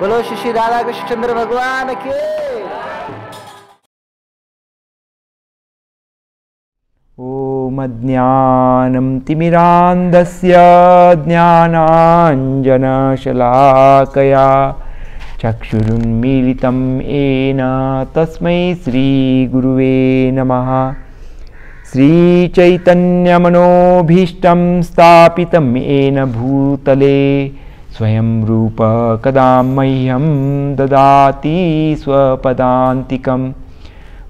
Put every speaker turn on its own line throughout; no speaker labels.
बोलो श्री राधा कृष्णचंद्र भगवान के।
ओम अज्ञानं तिमिरान्धस्य ज्ञानाञ्जनशलाकया चक्षुरुन्मीलितं येन तस्मै श्रीगुरुवे नमः। श्रीचैतन्यमनोभीष्टं स्थापितं येन भूतले स्वयं रूप कदा मह्यं ददाति स्वपदान्तिकं।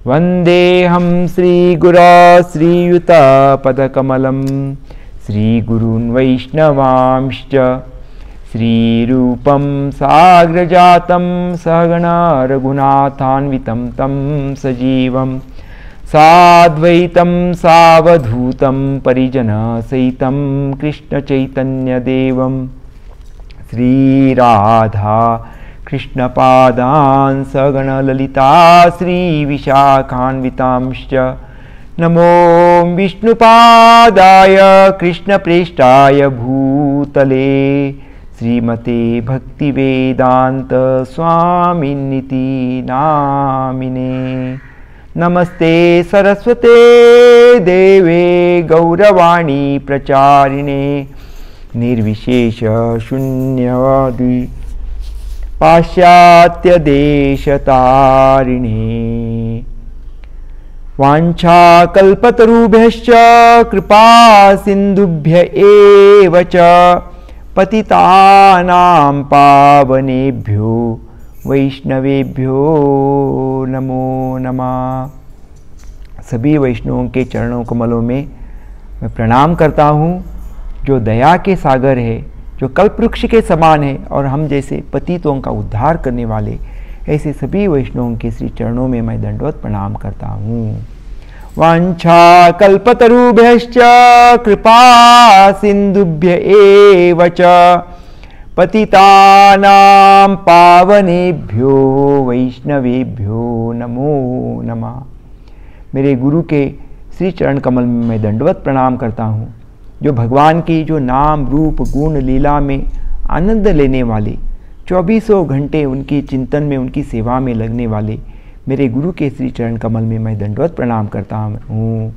वन्देऽहं श्रीगुरो श्रीयुतपदकमलं श्रीगुरून् वैष्णवांश्च श्रीरूपं साग्रजातं सहगणा रघुनाथान्वितं तं सजीवं साद्वैतं सावधूतं परिजनसहितं कृष्णचैतन्यदेवं श्रीराधा कृष्णपादान् सगणललिता श्रीविशाखान्वितांश्च नमो विष्णुपादाय कृष्णप्रेष्ठाय भूतले श्रीमते भक्तिवेदान्त स्वामिनिति नामिने। नमस्ते सरस्वते देवे गौरवाणी प्रचारिणे निर्विशेष शून्यवादी पाश्चात्य देशतारिणे। वाञ्छाकल्पतरुभ्यश्च कृपा सिन्धुभ्य एव च पतितानां पावनेभ्यो वैष्णवेभ्यो नमो नमः। सभी वैष्णवों के चरणों कमलों में मैं प्रणाम करता हूँ, जो दया के सागर है, जो कल्पवृक्ष के समान है और हम जैसे पतितों का उद्धार करने वाले ऐसे सभी वैष्णवों के श्री चरणों में मैं दंडवत प्रणाम करता हूँ। वाञ्छा कल्पतरुभ्यश्च कृपा सिन्धुभ्य एव च पतितानां पावनेभ्यो वैष्णवेभ्यो नमो नमः। मेरे गुरु के श्री चरण कमल में मैं दंडवत प्रणाम करता हूँ, जो भगवान की जो नाम रूप गुण लीला में आनंद लेने वाले, 24 घंटे उनकी चिंतन में उनकी सेवा में लगने वाले मेरे गुरु के श्री चरण कमल में मैं दंडवत प्रणाम करता हूँ।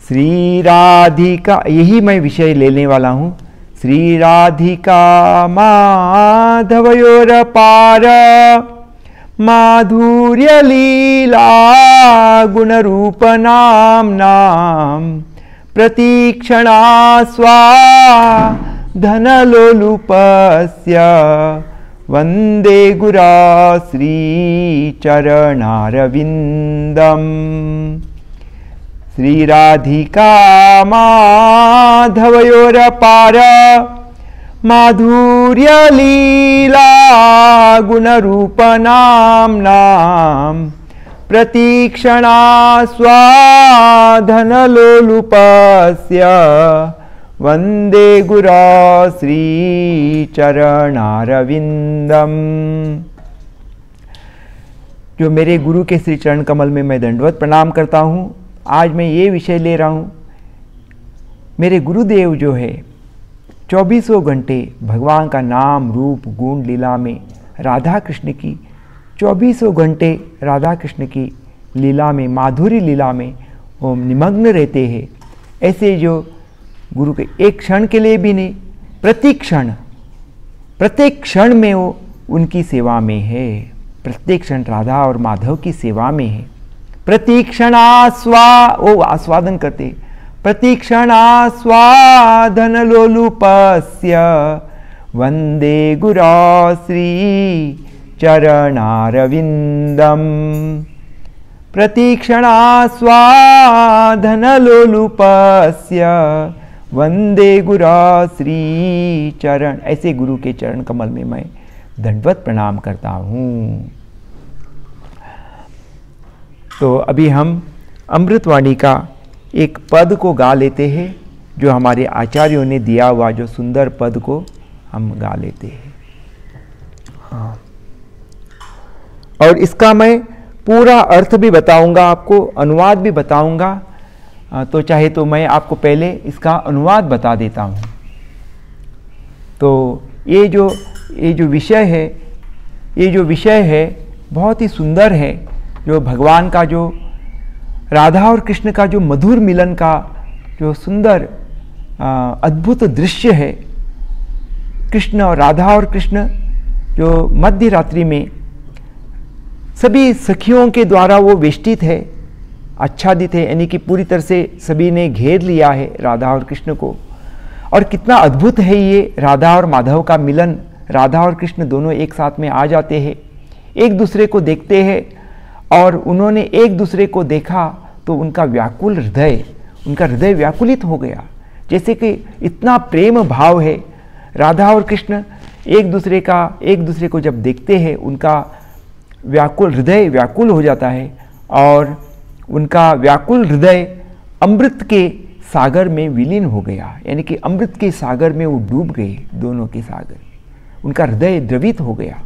श्री राधिका, यही मैं विषय लेने वाला हूँ। श्री राधिका माधवयोर पार माधुर्य लीला गुणरूप नाम प्रतीक्षणा स्वाधनलोलुपस्य वन्दे गुरा श्रीचरणारविन्दम्। श्रीराधिका माधवयोर पार माधुर्य लीला गुणरूप नाम प्रतीक्षणा स्वाधनलोलुपस्य वन्दे गुरा श्रीचरणारविन्दम्। जो मेरे गुरु के श्री चरण कमल में मैं दंडवत प्रणाम करता हूँ, आज मैं ये विषय ले रहा हूँ। मेरे गुरुदेव जो है 24 घंटे भगवान का नाम रूप गुण लीला में राधा कृष्ण की 24 घंटे राधा कृष्ण की लीला में माधुरी लीला में वो निमग्न रहते हैं। ऐसे जो गुरु के एक क्षण के लिए भी नहीं, प्रत्येक क्षण में वो उनकी सेवा में है, प्रत्येक क्षण राधा और माधव की सेवा में है। प्रतीक्षणा वो आस्वादन करते, प्रतीक्षणा स्वाधन लोलुपस्य वन्दे गुरा श्री चरणारविन्दम्। प्रतीक्षणा स्वाधन लोलुपस्य वन्दे गुरा श्री चरण। ऐसे गुरु के चरण कमल में मैं दंडवत प्रणाम करता हूँ। तो अभी हम अमृतवाणी का एक पद को गा लेते हैं, जो हमारे आचार्यों ने दिया हुआ जो सुंदर पद को हम गा लेते हैं। हाँ, और इसका मैं पूरा अर्थ भी बताऊंगा, आपको अनुवाद भी बताऊंगा। तो चाहे तो मैं आपको पहले इसका अनुवाद बता देता हूँ। तो ये जो विषय है बहुत ही सुंदर है। जो भगवान का जो राधा और कृष्ण का जो मधुर मिलन का जो सुंदर अद्भुत दृश्य है, कृष्ण और राधा और कृष्ण जो मध्य रात्रि में सभी सखियों के द्वारा वो वेष्टित है, आच्छादित है, यानी कि पूरी तरह से सभी ने घेर लिया है राधा और कृष्ण को। और कितना अद्भुत है ये राधा और माधव का मिलन। राधा और कृष्ण दोनों एक साथ में आ जाते हैं, एक दूसरे को देखते हैं, और उन्होंने एक दूसरे को देखा तो उनका हृदय व्याकुलित हो गया। जैसे कि इतना प्रेम भाव है, राधा और कृष्ण एक दूसरे को जब देखते हैं उनका हृदय व्याकुल हो जाता है, और उनका व्याकुल हृदय अमृत के सागर में विलीन हो गया, यानी कि अमृत के सागर में वो डूब गए, दोनों के सागर। उनका हृदय द्रवित हो गया,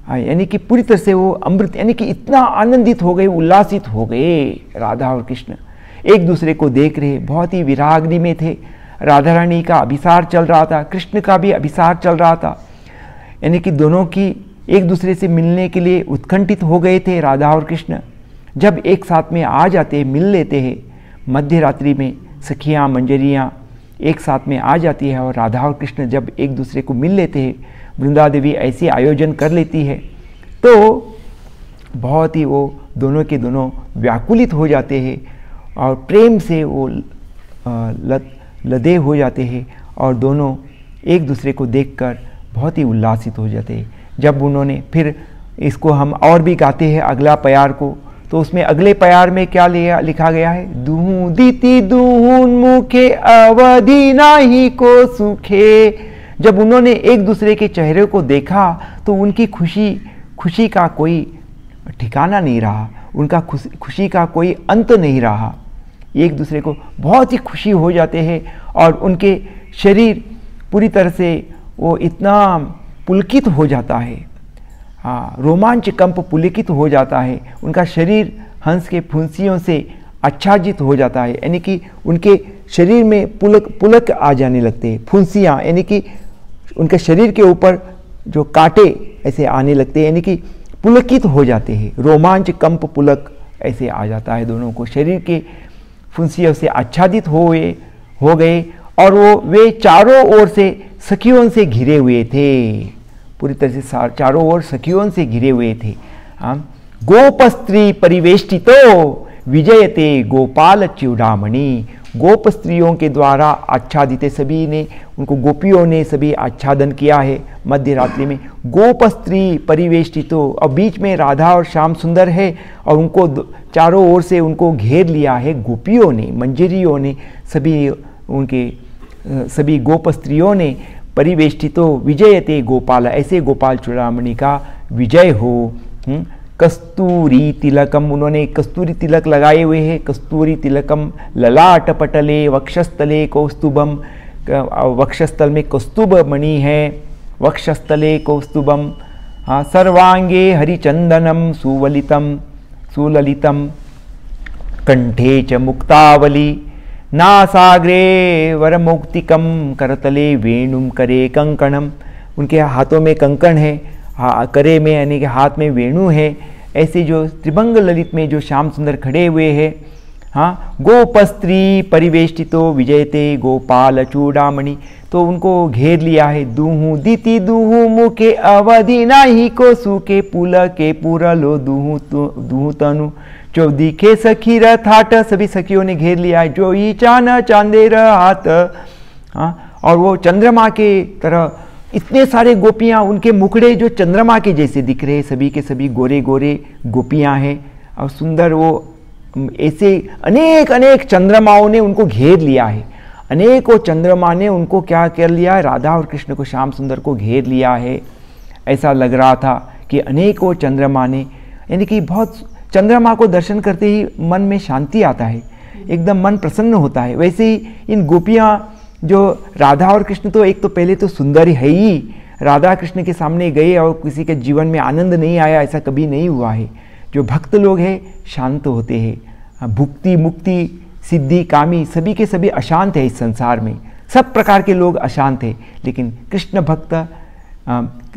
यानी कि पूरी तरह से वो अमृत, यानी कि इतना आनंदित हो गए, उल्लासित हो गए राधा और कृष्ण। एक दूसरे को देख रहे, बहुत ही विराग्नि में थे। राधा रानी का अभिसार चल रहा था, कृष्ण का भी अभिसार चल रहा था, यानी कि दोनों की एक दूसरे से मिलने के लिए उत्कंठित हो गए थे राधा और कृष्ण। जब एक साथ में आ जाते हैं, मिल लेते हैं, मध्य रात्रि में सखियाँ मंजरियाँ एक साथ में आ जाती है, और राधा और कृष्ण जब एक दूसरे को मिल लेते हैं, वृंदा देवी ऐसे आयोजन कर लेती है, तो बहुत ही वो दोनों के दोनों व्याकुलित हो जाते हैं और प्रेम से वो लदे हो जाते हैं, और दोनों एक दूसरे को देखकर बहुत ही उल्लासित हो जाते हैं। जब उन्होंने फिर इसको हम और भी गाते हैं अगला प्यार को, तो उसमें अगले प्यार में क्या लिखा गया है, दूहू दीति दूहून मुखे अवधि नाही को सुखे। जब उन्होंने एक दूसरे के चेहरे को देखा तो उनकी खुशी का कोई ठिकाना नहीं रहा, उनका खुशी का कोई अंत नहीं रहा। एक दूसरे को बहुत ही खुशी हो जाते हैं, और उनके शरीर पूरी तरह से वो इतना पुलकित हो जाता है, रोमांच कंप पुलकित हो जाता है। उनका शरीर हंस के फुंसियों से आच्छादित हो जाता है, यानी कि उनके शरीर में पुलक आ जाने लगते हैं, फुंसियाँ, यानी कि उनके शरीर के ऊपर जो कांटे ऐसे आने लगते हैं, यानी कि पुलकित हो जाते हैं, रोमांच कंप पुलक ऐसे आ जाता है दोनों को। शरीर के फुंसियों से आच्छादित हो गए, और वे चारों ओर से सखियों से घिरे हुए थे, पूरी तरह से चारों ओर सखियों से घिरे हुए थे। गोपस्त्री परिवेष्टितो विजयते गोपाल च्यूडामणि। गोप स्त्रियों के द्वारा आच्छादित, सभी ने उनको गोपियों ने सभी आच्छादन किया है मध्य रात्रि में। गोपस्त्री परिवेष्टितो, और बीच में राधा और श्याम सुंदर है, और उनको चारों ओर से उनको घेर लिया है गोपियों ने, मंजरियों ने, सभी गोप स्त्रियों ने। परिवेष्टितो विजयते गोपाल, ऐसे गोपाल चूड़ामणि का विजय हो। कस्तूरी तिलकम, उन्होंने कस्तूरी तिलक लगाए हुए हैं। कस्तूरी तिलकम ललाट पटले वक्षस्थले कौस्तुभम, वक्षस्थल में कस्तूभ मणि है, वक्षस्थले कौस्तुभम। सर्वांगे हरिचंदनम सुललितम कंठे च मुक्तावली, नासाग्रे वरमौक्तिकम करतले वेणुम करे कंकणम। उनके हाथों में कंकण है, करे में यानी कि हाथ में वेणु है। ऐसे जो त्रिभंग ललित में जो श्याम सुंदर खड़े हुए हैं। गोपस्त्री परिवेष्टितो विजयते गोपाल चूड़ामणि, तो उनको घेर लिया है। दूहू दीति दूहू मुखे अवधि नाही को सूखे, पुल के पुरलो दूहू तनु जो दिखे सखी रथाट, सभी सखियों ने घेर लिया है। जो ही चान चांदेर हाथ, और वो चंद्रमा के तरह इतने सारे गोपियाँ, उनके मुखड़े जो चंद्रमा के जैसे दिख रहे, सभी के सभी गोरे गोरे गोपियाँ हैं, और सुंदर वो ऐसे अनेक चंद्रमाओं ने उनको घेर लिया है। अनेकों चंद्रमा ने उनको क्या कर लिया है, राधा और कृष्ण को, श्याम सुंदर को घेर लिया है। ऐसा लग रहा था कि अनेकों चंद्रमा ने, यानी कि बहुत, चंद्रमा को दर्शन करते ही मन में शांति आता है, एकदम मन प्रसन्न होता है। वैसे ही इन गोपियाँ जो राधा और कृष्ण, तो एक तो पहले तो सुंदर है ही, राधा कृष्ण के सामने गए और किसी के जीवन में आनंद नहीं आया, ऐसा कभी नहीं हुआ है। जो भक्त लोग हैं शांत होते हैं, भुक्ति मुक्ति सिद्धि कामी सभी के सभी अशांत है इस संसार में, सब प्रकार के लोग अशांत है, लेकिन कृष्ण भक्त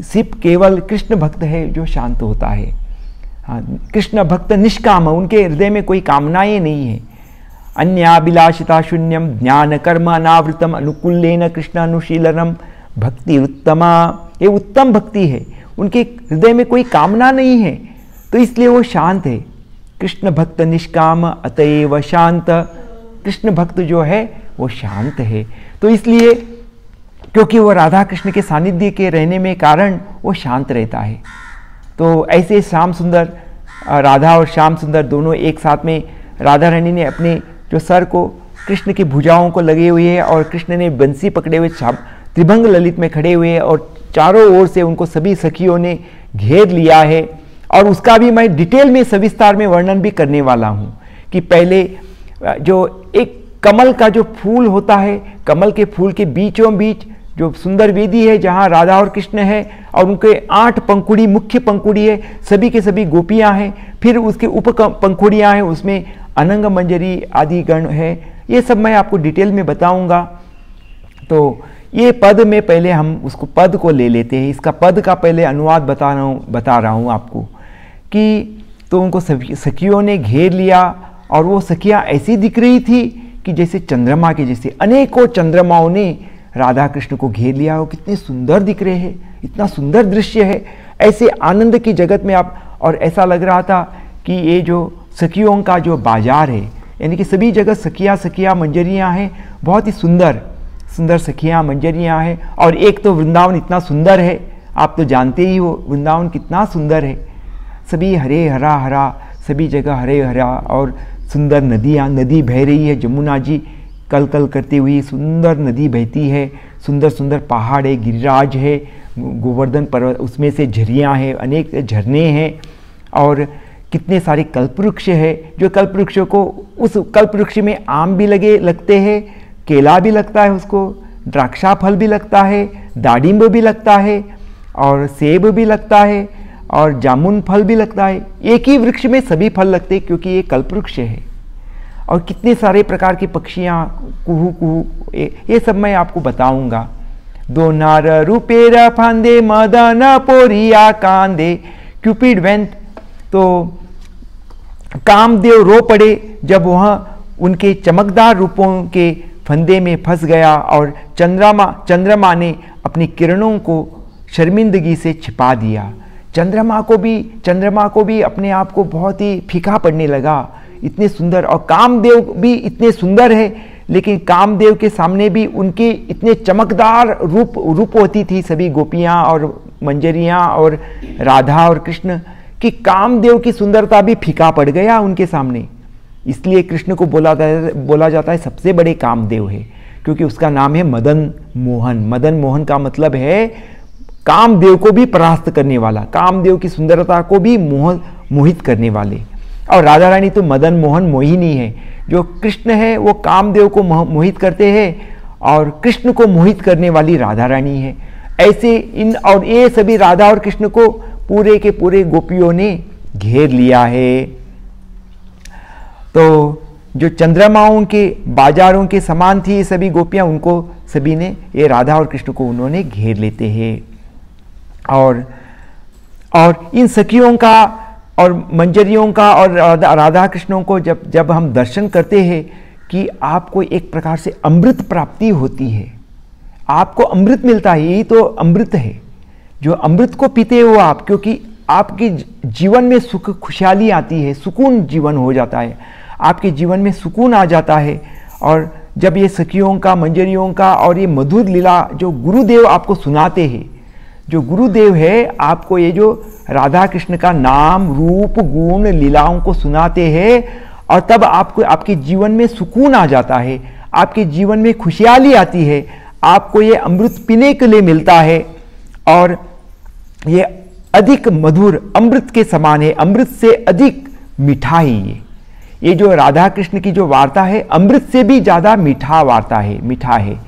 सिर्फ केवल कृष्ण भक्त है जो शांत होता है। हाँ, कृष्ण भक्त निष्काम, उनके हृदय में कोई कामनाएं नहीं है। अन्याभिलाषिता शून्यम ज्ञान कर्म अनावृतम अनुकूलेन कृष्ण अनुशीलनम भक्ति उत्तमा, ये उत्तम भक्ति है। उनके हृदय में कोई कामना नहीं है, तो इसलिए वो शांत है। कृष्ण भक्त निष्काम अतएव शांत, कृष्ण भक्त जो है वो शांत है। तो इसलिए क्योंकि वो राधा कृष्ण के सानिध्य के रहने में कारण वो शांत रहता है। तो ऐसे श्याम सुंदर, राधा और श्याम सुंदर दोनों एक साथ में, राधा रानी ने अपने जो सर को कृष्ण की भुजाओं को लगे हुए है और कृष्ण ने बंसी पकड़े हुए त्रिभंग ललित में खड़े हुए और चारों ओर से उनको सभी सखियों ने घेर लिया है। और उसका भी मैं डिटेल में सविस्तार में वर्णन भी करने वाला हूँ कि पहले जो एक कमल का जो फूल होता है, कमल के फूल के बीचों बीच जो सुंदर वेदी है जहाँ राधा और कृष्ण है और उनके 8 पंखुड़ी, मुख्य पंखुड़ी है, सभी के सभी गोपियाँ हैं। फिर उसके उप पंखुड़ियाँ हैं, उसमें अनंग मंजरी आदि गण है। ये सब मैं आपको डिटेल में बताऊँगा। तो ये पद में पहले हम उसको पद को ले लेते हैं। इसका पद का पहले अनुवाद बता रहा हूँ आपको कि तो उनको सखियों ने घेर लिया और वो सखियाँ ऐसी दिख रही थी कि जैसे चंद्रमा के जैसे, अनेकों चंद्रमाओं ने राधा कृष्ण को घेर लिया। वो कितने सुंदर दिख रहे हैं, इतना सुंदर दृश्य है, ऐसे आनंद की जगत में आप। और ऐसा लग रहा था कि ये जो सखियों का जो बाजार है, यानी कि सभी जगह सखियाँ मंजरियाँ हैं, बहुत ही सुंदर सुंदर सखियाँ मंजरियाँ हैं। और एक तो वृंदावन इतना सुंदर है, आप तो जानते ही हो वृंदावन कितना सुंदर है। सभी हरे हरा हरा, सभी जगह हरे हरा और सुंदर नदी बह रही है। जमुना जी कल कल करती हुई सुंदर नदी बहती है। सुंदर सुंदर पहाड़ है, गिरिराज है, गोवर्धन पर्वत, उसमें से झरियाँ हैं, अनेक झरने हैं और कितने सारे कल्पवृक्ष है। जो कल्पवृक्षों को, उस कल्पवृक्ष में आम भी लगते हैं, केला भी लगता है, उसको द्राक्षा फल भी लगता है, दाडिम्ब भी लगता है और सेब भी लगता है और जामुन फल भी लगता है। एक ही वृक्ष में सभी फल लगते हैं क्योंकि ये कल्पवृक्ष है। और कितने सारे प्रकार की पक्षियाँ, कुहू कुहू, ये सब मैं आपको बताऊंगा। दो नार रूपेर फांदे मदन पोरिया कांदे, क्यूपिड वेंट, तो कामदेव रो पड़े जब वह उनके चमकदार रूपों के फंदे में फंस गया और चंद्रमा ने अपनी किरणों को शर्मिंदगी से छिपा दिया। चंद्रमा को भी अपने आप को बहुत ही फीका पड़ने लगा, इतने सुंदर। और कामदेव भी इतने सुंदर है, लेकिन कामदेव के सामने भी उनके इतने चमकदार रूप होती थी सभी गोपियाँ और मंजरियाँ और राधा और कृष्ण, कि कामदेव की सुंदरता भी फीका पड़ गया उनके सामने। इसलिए कृष्ण को बोला जाता है सबसे बड़े कामदेव है, क्योंकि उसका नाम है मदन मोहन। मदन मोहन का मतलब है कामदेव को भी परास्त करने वाला, कामदेव की सुंदरता को भी मोहित करने वाले। और राधा रानी तो मदन मोहन मोहिनी है। जो कृष्ण है वो कामदेव को मोहित करते हैं और कृष्ण को मोहित करने वाली राधा रानी है। ऐसे और ये सभी राधा और कृष्ण को पूरे के पूरे गोपियों ने घेर लिया है। तो जो चंद्रमाओं के बाजारों के समान थी ये सभी गोपियां, उनको सभी ने, ये राधा और कृष्ण को उन्होंने घेर लेते हैं। और इन सखियों का और मंजरियों का और राधा कृष्णों को जब हम दर्शन करते हैं कि आपको एक प्रकार से अमृत प्राप्ति होती है, आपको अमृत मिलता है। यही तो अमृत है, जो अमृत को पीते हो आप, क्योंकि आपके जीवन में सुख खुशहाली आती है, सुकून जीवन हो जाता है, आपके जीवन में सुकून आ जाता है। और जब ये सखियों का, मंजरियों का और ये मधुर लीला जो गुरुदेव आपको सुनाते हैं, जो गुरुदेव है आपको ये जो राधा कृष्ण का नाम, रूप, गुण, लीलाओं को सुनाते हैं, और तब आपको आपके जीवन में सुकून आ जाता है, आपके जीवन में खुशहाली आती है, आपको ये अमृत पीने के लिए मिलता है। और ये अधिक मधुर अमृत के समान है, अमृत से अधिक मीठा ही ये जो राधा कृष्ण की जो वार्ता है अमृत से भी ज़्यादा मीठा वार्ता है, मीठा है।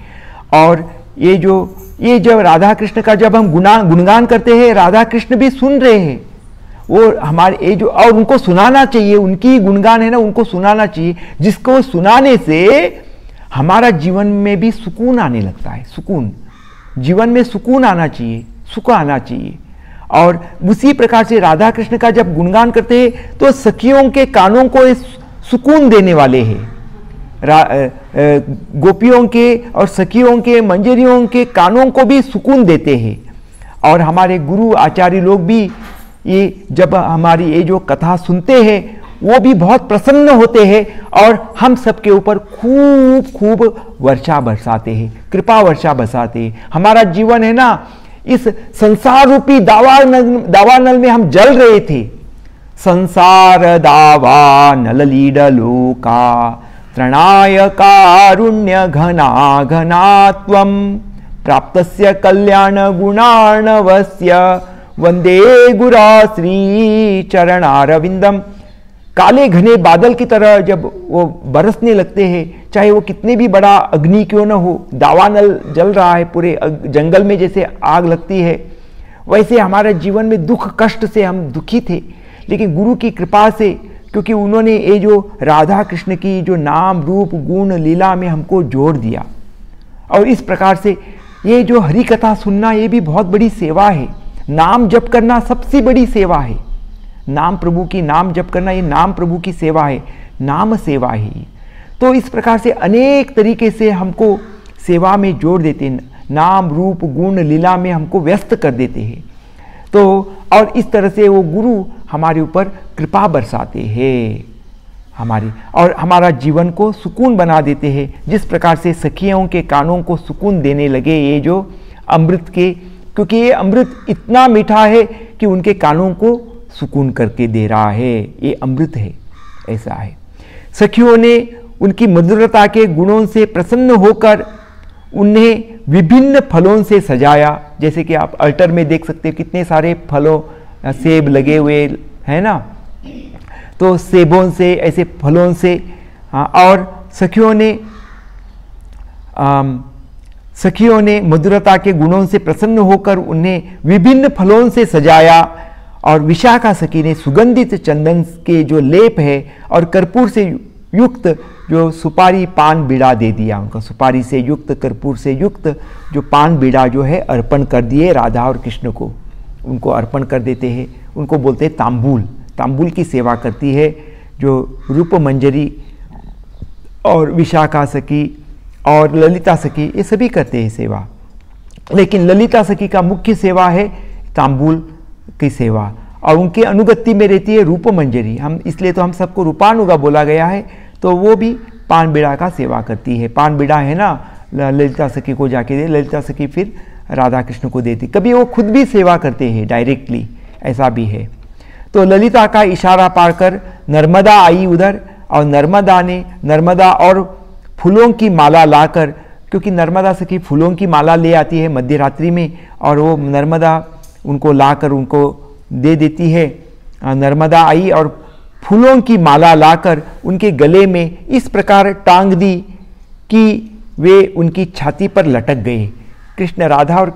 और ये जब राधा कृष्ण का जब हम गुणगान करते हैं, राधा कृष्ण भी सुन रहे हैं, वो हमारे ये जो, और उनको सुनाना चाहिए, उनकी गुणगान है ना, उनको सुनाना चाहिए, जिसको सुनाने से हमारा जीवन में भी सुकून आने लगता है। सुकून, जीवन में सुकून आना चाहिए, सुख आना चाहिए। और उसी प्रकार से राधा कृष्ण का जब गुणगान करते हैं तो सखियों के कानों को सुकून देने वाले हैं। गोपियों के और सखियों के, मंजरियों के कानों को भी सुकून देते हैं। और हमारे गुरु आचार्य लोग भी ये जब हमारी ये जो कथा सुनते हैं वो भी बहुत प्रसन्न होते हैं और हम सबके ऊपर खूब खूब वर्षा बरसाते हैं, कृपा वर्षा बरसाते हैं। हमारा जीवन है ना, इस संसार रूपी दावानल में हम जल रहे थे। संसार दावानल लीडलोका त्रणाय कारुण्य घना घनात्वं प्राप्तस्य कल्याण गुणार्णवस्य वंदे गुरा श्री चरणारविंदम। काले घने बादल की तरह जब वो बरसने लगते हैं, चाहे वो कितने भी बड़ा अग्नि क्यों न हो, दावानल जल रहा है, पूरे जंगल में जैसे आग लगती है, वैसे हमारे जीवन में दुख कष्ट से हम दुखी थे। लेकिन गुरु की कृपा से, क्योंकि उन्होंने ये जो राधा कृष्ण की जो नाम रूप गुण लीला में हमको जोड़ दिया, और इस प्रकार से ये जो हरि कथा सुनना ये भी बहुत बड़ी सेवा है। नाम जप करना सबसे बड़ी सेवा है। नाम प्रभु की नाम जप करना, ये नाम प्रभु की सेवा है, नाम सेवा है। तो इस प्रकार से अनेक तरीके से हमको सेवा में जोड़ देते हैं, नाम रूप गुण लीला में हमको व्यस्त कर देते हैं। तो और इस तरह से वो गुरु हमारे ऊपर कृपा बरसाते हैं हमारी, और हमारा जीवन को सुकून बना देते हैं। जिस प्रकार से सखियों के कानों को सुकून देने लगे ये जो अमृत के, क्योंकि ये अमृत इतना मीठा है कि उनके कानों को सुकून करके दे रहा है, ये अमृत है, ऐसा है। सखियों ने उनकी मधुरता के गुणों से प्रसन्न होकर उन्हें विभिन्न फलों से सजाया। जैसे कि आप अल्टर में देख सकते हो कितने सारे फलों, सेब लगे हुए हैं ना, तो सेबों से, ऐसे फलों से। और सखियों ने मधुरता के गुणों से प्रसन्न होकर उन्हें विभिन्न फलों से सजाया। और विशाखा सखी ने सुगंधित चंदन के जो लेप है और कर्पूर से युक्त जो सुपारी पान बीड़ा दे दिया उनको, सुपारी से युक्त, कर्पूर से युक्त जो पान बीड़ा जो है अर्पण कर दिए राधा और कृष्ण को, उनको अर्पण कर देते हैं। उनको बोलते हैं तांबूल। तांबूल की सेवा करती है जो रूप मंजरी और विशाखा सखी और ललिता सखी, ये सभी करते हैं सेवा। लेकिन ललिता सखी का मुख्य सेवा है तांबूल की सेवा, और उनके अनुगत्य में रहती है रूप मंजरी। हम इसलिए तो हम सबको रूपानुगा बोला गया है। तो वो भी पान बीड़ा का सेवा करती है। पान बीड़ा है ना, ललिता सखी को जाके दे, ललिता सखी फिर राधा कृष्ण को देती। कभी वो खुद भी सेवा करते हैं डायरेक्टली, ऐसा भी है। तो ललिता का इशारा पाकर नर्मदा आई उधर, और नर्मदा और फूलों की माला लाकर, क्योंकि नर्मदा सखी फूलों की माला ले आती है मध्य रात्रि में, और वो नर्मदा उनको लाकर उनको दे देती है। नर्मदा आई और फूलों की माला लाकर उनके गले में इस प्रकार टांग दी कि वे उनकी छाती पर लटक गए। कृष्ण, राधा और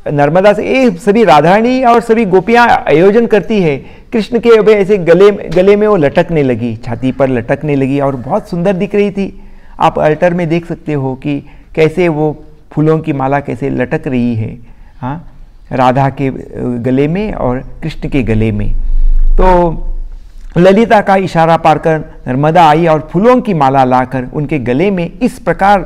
नर्मदा से ये सभी राधारानी और सभी गोपियां आयोजन करती है। कृष्ण के वे ऐसे गले में वो लटकने लगी, छाती पर लटकने लगी, और बहुत सुंदर दिख रही थी। आप अल्टर में देख सकते हो कि कैसे वो फूलों की माला कैसे लटक रही है, हाँ, राधा के गले में और कृष्ण के गले में। तो ललिता का इशारा पाकर नर्मदा आई और फूलों की माला लाकर उनके गले में इस प्रकार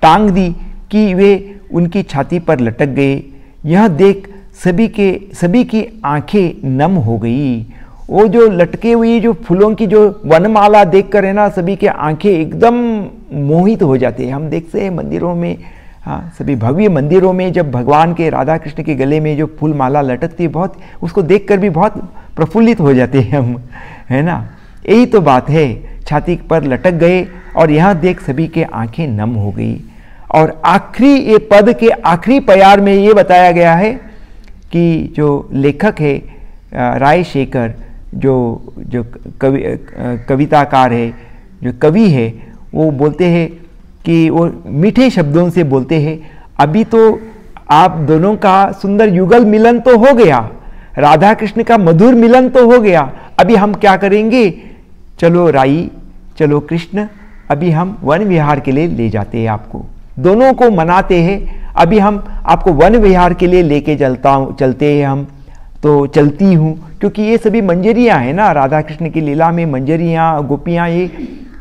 टांग दी कि वे उनकी छाती पर लटक गए। यह देख सभी की आंखें नम हो गई। वो जो लटके हुई जो फूलों की जो वनमाला देखकर है ना, सभी के आंखें एकदम मोहित हो जाते हैं। हम देखते हैं मंदिरों में, हाँ, सभी भव्य मंदिरों में जब भगवान के, राधा कृष्ण के गले में जो फूल माला लटकती है, बहुत उसको देखकर भी बहुत प्रफुल्लित हो जाते हैं हम, है ना। यही तो बात है, छाती पर लटक गए और यहाँ देख सभी के आंखें नम हो गई। और आखिरी ये पद के आखिरी प्यार में ये बताया गया है कि जो लेखक है रायशेखर, जो कविताकार है, जो कवि है, वो बोलते हैं कि वो मीठे शब्दों से बोलते हैं, अभी तो आप दोनों का सुंदर युगल मिलन तो हो गया, राधा कृष्ण का मधुर मिलन तो हो गया, अभी हम क्या करेंगे, चलो राई, चलो कृष्ण, अभी हम वन विहार के लिए ले जाते हैं आपको, दोनों को मनाते हैं। अभी हम आपको वन विहार के लिए लेके चलते हैं हम, तो चलती हूँ, क्योंकि ये सभी मंजरियाँ हैं ना, राधा कृष्ण की लीला में मंजरियाँ गोपियाँ ये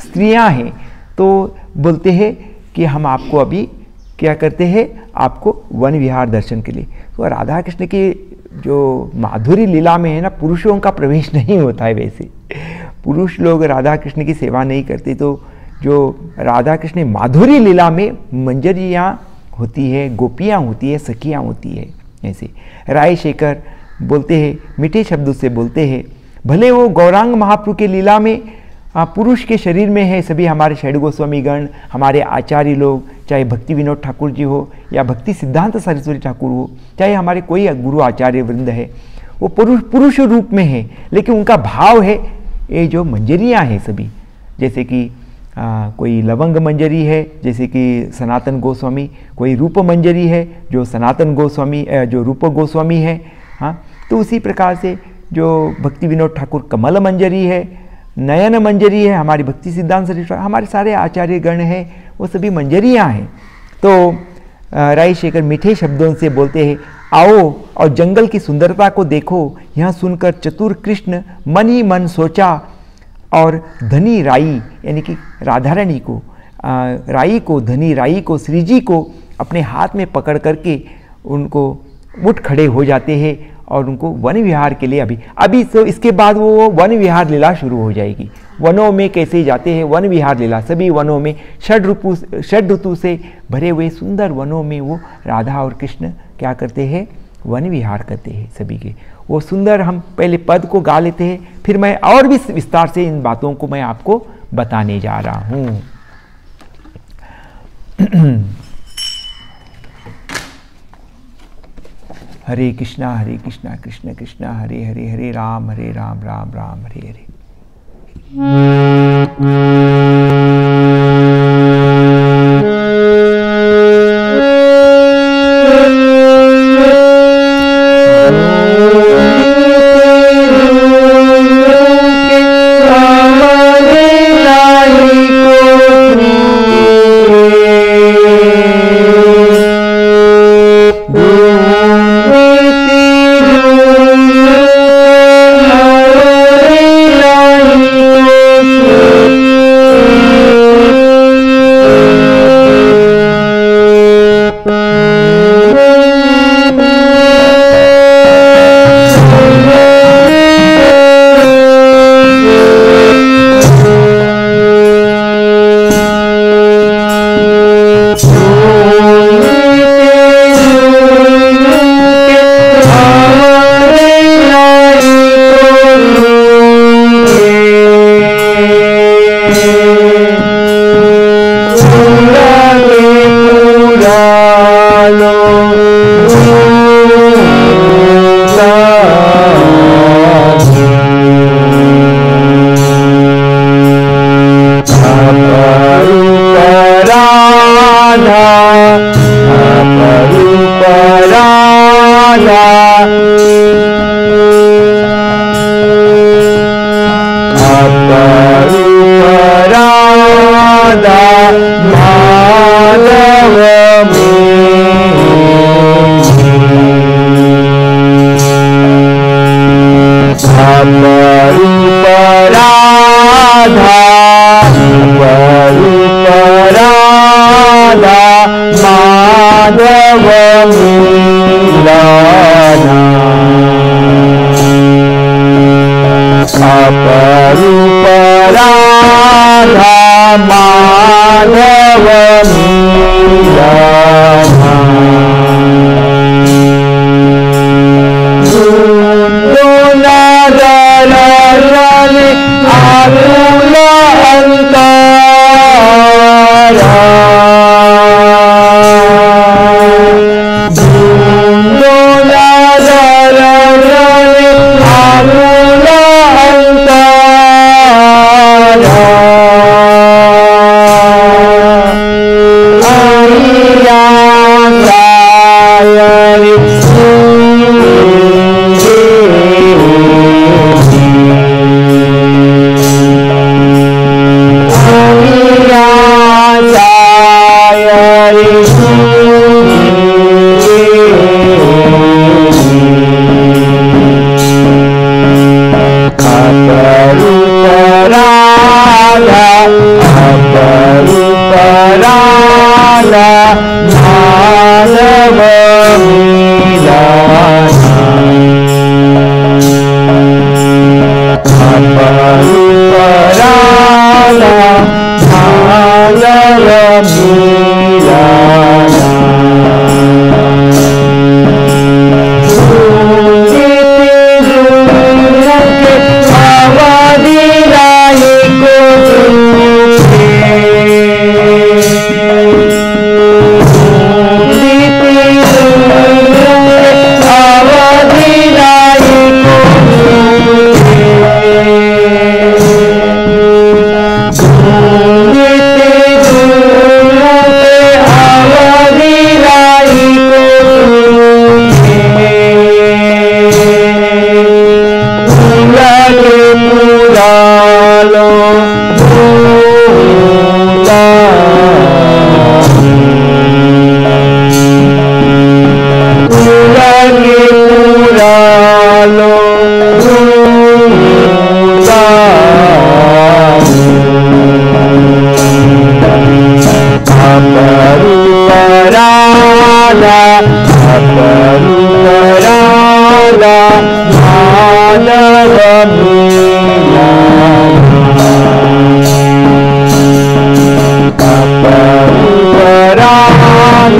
स्त्रियाँ हैं। तो बोलते हैं कि हम आपको अभी क्या करते हैं, आपको वन विहार दर्शन के लिए। तो राधा कृष्ण की जो माधुरी लीला में है ना, पुरुषों का प्रवेश नहीं होता है। वैसे पुरुष लोग राधा कृष्ण की सेवा नहीं करते, तो जो राधा कृष्ण माधुरी लीला में मंजरियाँ होती है, गोपियाँ होती है, सखियाँ होती है। ऐसे राय शेखर बोलते हैं, मीठे शब्दों से बोलते हैं, भले वो गौरांग महाप्रभु के लीला में पुरुष के शरीर में है सभी हमारे षड गोस्वामी गण, हमारे आचार्य लोग, चाहे भक्ति विनोद ठाकुर जी हो या भक्ति सिद्धांत सरस्वती ठाकुर हो, चाहे हमारे कोई गुरु आचार्य वृंद है, वो पुरुष रूप में है, लेकिन उनका भाव है ये जो मंजरियाँ हैं सभी, जैसे कि कोई लवंग मंजरी है जैसे कि सनातन गोस्वामी, कोई रूप मंजरी है जो सनातन गोस्वामी जो रूप गोस्वामी है। हाँ, तो उसी प्रकार से जो भक्ति विनोद ठाकुर कमल मंजरी है, नयन मंजरी है, हमारी भक्ति सिद्धांत सरस्वती, हमारे सारे आचार्य गण हैं, वो सभी मंजरियाँ हैं। तो राय शेखर मीठे शब्दों से बोलते हैं, आओ और जंगल की सुंदरता को देखो, यहाँ सुनकर चतुर कृष्ण मन ही मन सोचा, और धनी राई यानी कि राधा रानी को, राई को, धनी राई को, श्री जी को अपने हाथ में पकड़ करके उनको उठ खड़े हो जाते हैं और उनको वन विहार के लिए अभी तो इसके बाद वो वन विहार लीला शुरू हो जाएगी। वनों में कैसे जाते हैं, वन विहार लीला, सभी वनों में षड ऋतु से भरे हुए सुंदर वनों में वो राधा और कृष्ण क्या करते हैं, वन विहार करते हैं सभी के। वो सुंदर हम पहले पद को गा लेते हैं, फिर मैं और भी विस्तार से इन बातों को मैं आपको बताने जा रहा हूँ। हरे कृष्णा कृष्ण कृष्णा हरे हरे, हरे राम राम राम हरे हरे।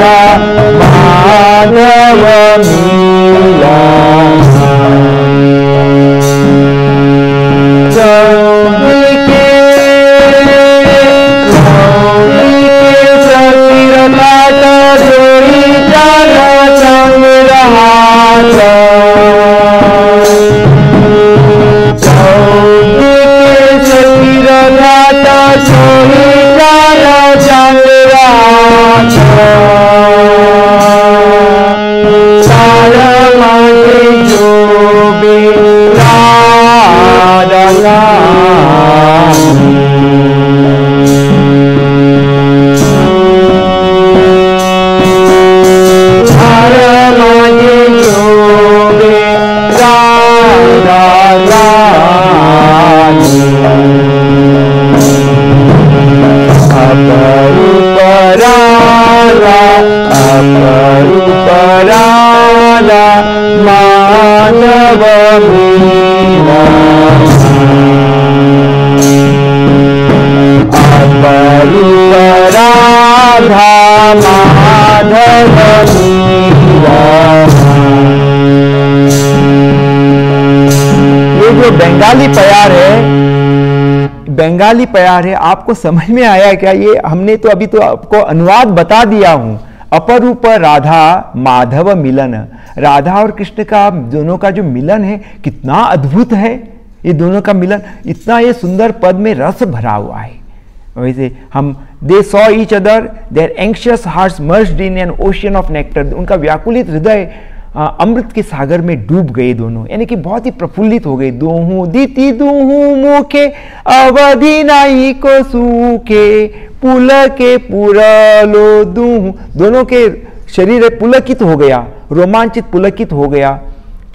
माधव मिलन बंगाली प्यार है, आपको समझ में आया क्या? ये हमने तो अभी तो आपको अनुवाद बता दिया हूं। अपरूप राधा माधव मिलन, राधा और कृष्ण का दोनों का जो मिलन है कितना अद्भुत है। ये दोनों का मिलन इतना ये सुंदर पद में रस भरा हुआ है। वैसे हम they saw each other, their anxious hearts merged in an ocean of nectar, उनका व्याकुलित हृदय अमृत के सागर में डूब गए दोनों, यानी कि बहुत ही प्रफुल्लित हो गए। दोहू दीति दोहू मुखे अवधि नाई को सूखे पुलके पुरलो दूहू, दोनों के शरीर पुलकित हो गया, रोमांचित पुलकित हो गया।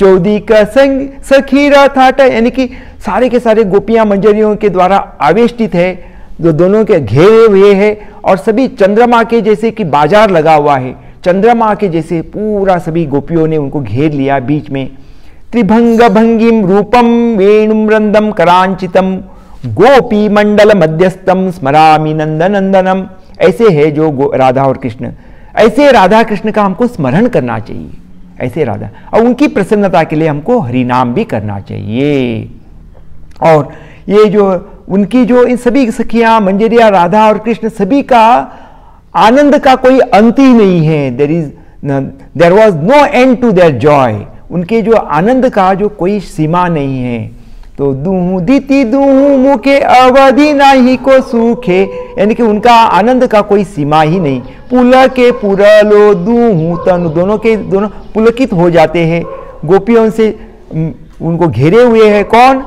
चौदी का संग सखीरा थाटा, यानी कि सारे के सारे गोपियां मंजरियों के द्वारा आवेष्टित है, जो दोनों के घेरे हुए है और सभी चंद्रमा के जैसे कि बाजार लगा हुआ है, चंद्रमा के जैसे पूरा सभी गोपियों ने उनको घेर लिया बीच में। त्रिभंग भंगिम रूपम वेणुम रंदम करांचितम गोपी मंडल मध्यस्थम स्मरामि नंदनंदनम, ऐसे है जो राधा और कृष्ण, ऐसे राधा कृष्ण का हमको स्मरण करना चाहिए, ऐसे राधा, और उनकी प्रसन्नता के लिए हमको हरिनाम भी करना चाहिए। और ये जो उनकी जो इन सभी सखियां मंजरिया राधा और कृष्ण सभी का आनंद का कोई अंत ही नहीं है। There was no end to their joy, उनके जो आनंद का जो कोई सीमा नहीं है। तो दूहू दीति दूहू मुखे अवधि नाही को सूखे, यानी कि उनका आनंद का कोई सीमा ही नहीं। पुलके पुरलो दूहू तनु, दोनों के दोनों पुलकित हो जाते हैं, गोपियों से उनको घेरे हुए है। कौन?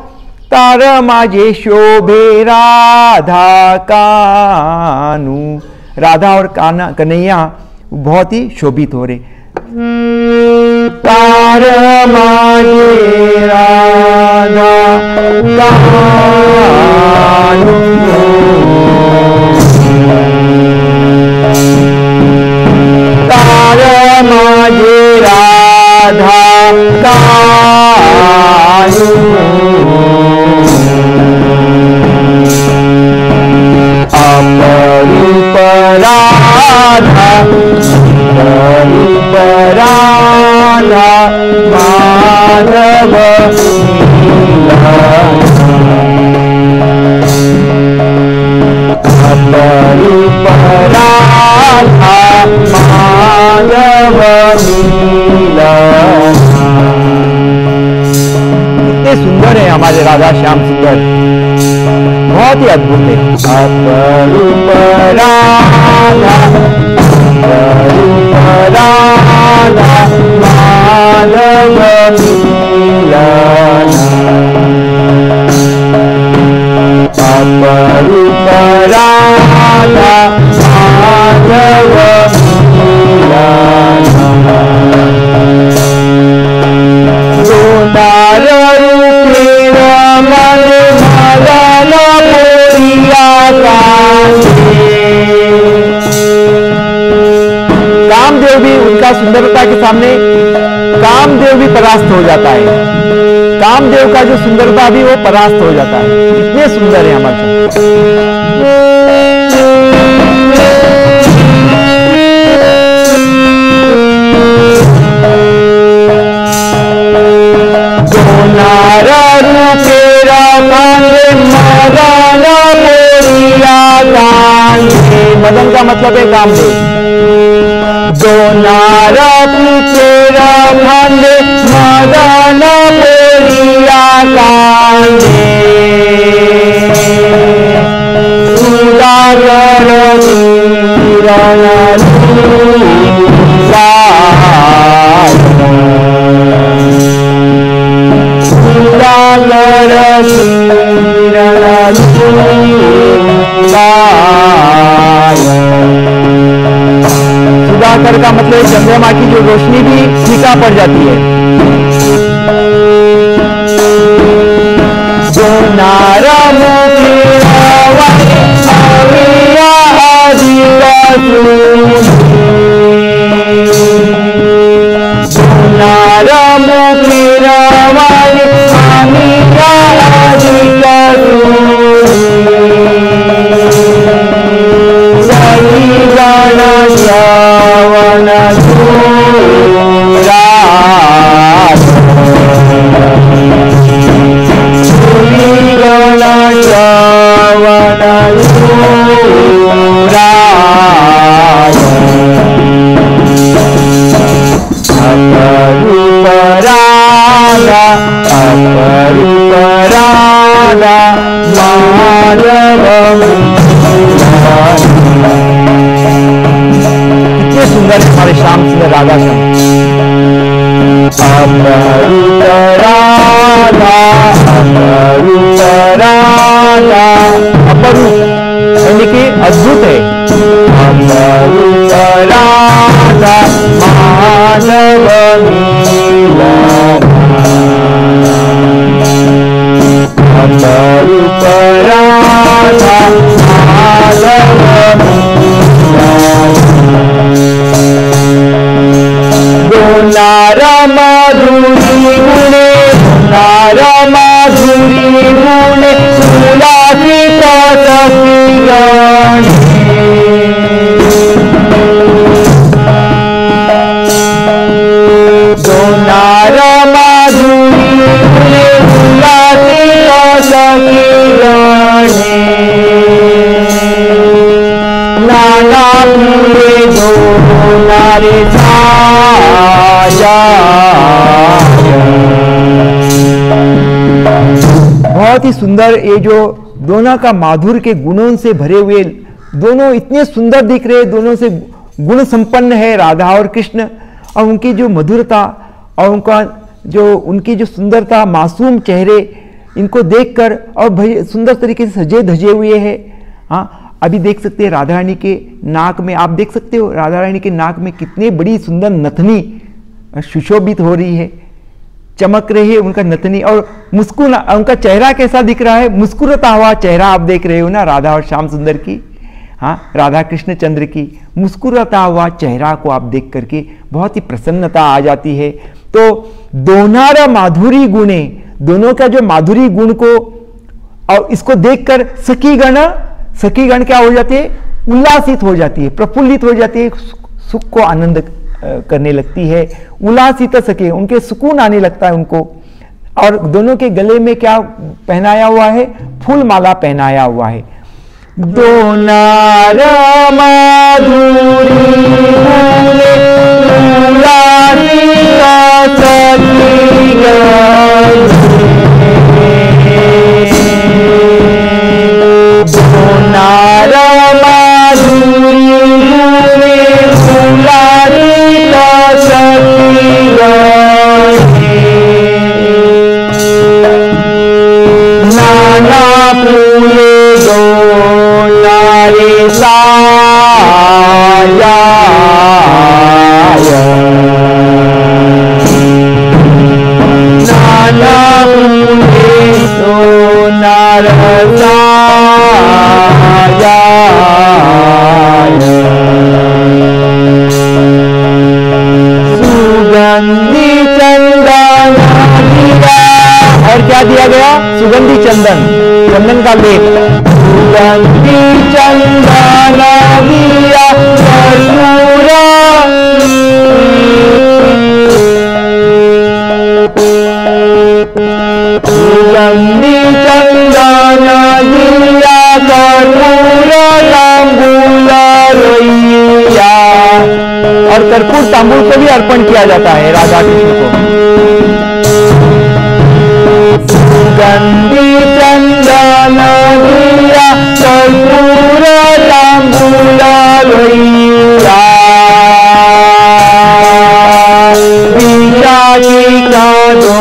तार माजे शोभे राधा कानू, राधा और कन्हैया बहुत ही शोभित हो रहे। तार माजे राधा कानू, तार माजे राधा कानू, अपरूप राधा अपरूप राधा माधव अपरूप राधा माधव मिलन। कितने सुंदर है हमारे राधा श्याम सुंदर, बहुत ही अद्भुत है। अपरूप राधा अपरूप राधा माधव मिलन, अपरूप राधा माधव मिलन। सोनार रूपेण मन मदन कामदेव भी उनका सुंदरता के सामने कामदेव भी परास्त हो जाता है, कामदेव का जो सुंदरता भी वो परास्त हो जाता है। इतने सुंदर है हमारे। कांदे, मदन का मतलब है कामदेव। दोनारा तेरा खांदे मदन बोलिया कांदे, सुदागर सुधाकर का मतलब चंद्रमा की जो रोशनी भी फीका पड़ जाती है। जो नारा कितने सुंदर हमारे श्याम सुंदर राधा श्याम। अपरूप यानी कि अद्भुत है। नारा माधुरी गुणे, नारा माधुरी गुणे, तुलसी का सखी गाने। तो नारा माधुरी गुणे, तुलसी का सखी गाने। नाना पूरे दो नारे बहुत ही सुंदर ये जो दोनों का माधुर्य के गुणों से भरे हुए, दोनों इतने सुंदर दिख रहे, दोनों से गुण संपन्न है राधा और कृष्ण। और उनकी जो मधुरता और उनकी जो सुंदरता, मासूम चेहरे, इनको देखकर और सुंदर तरीके से सजे धजे हुए हैं। हाँ, अभी देख सकते हैं राधा रानी के नाक में, आप देख सकते हो राधा रानी के नाक में कितनी बड़ी सुंदर नथनी सुशोभित हो रही है, चमक रही है उनका नथनी। और मुस्कुरा, उनका चेहरा कैसा दिख रहा है, मुस्कुराता हुआ चेहरा आप देख रहे हो ना राधा और श्याम सुंदर की। हाँ, राधा कृष्ण चंद्र की मुस्कुराता हुआ चेहरा को आप देख करके बहुत ही प्रसन्नता आ जाती है। तो दोनारा माधुरी गुणे, दोनों का जो माधुरी गुण को और इसको देखकर सखी गण क्या हो जाती है, उल्लासित हो जाती है, प्रफुल्लित हो जाती है, सुख को आनंद करने लगती है। उल्लासित सके, उनके सुकून आने लगता है उनको। और दोनों के गले में क्या पहनाया हुआ है, फूल माला पहनाया हुआ है। दोनारा माधुरी गुणे, तुलसी का सखी गण। दोनारा माधुरी गुणे, तुलसी का सखी गण। नाना पूरे दो नारे साया, नाना पूरे दो नारे साया। सुगंधी चंदन दिया, और क्या दिया गया, सुगंधी चंदन, चंदन का लेप। सुगंधी चंदन दिया कपूरा, सुगंधी चंदन दिया कपूरा। दिया जाता है राधा कृष्ण को। सुगंधि चंदन दिया कर्पूर तांबूल लइया विरागी का दो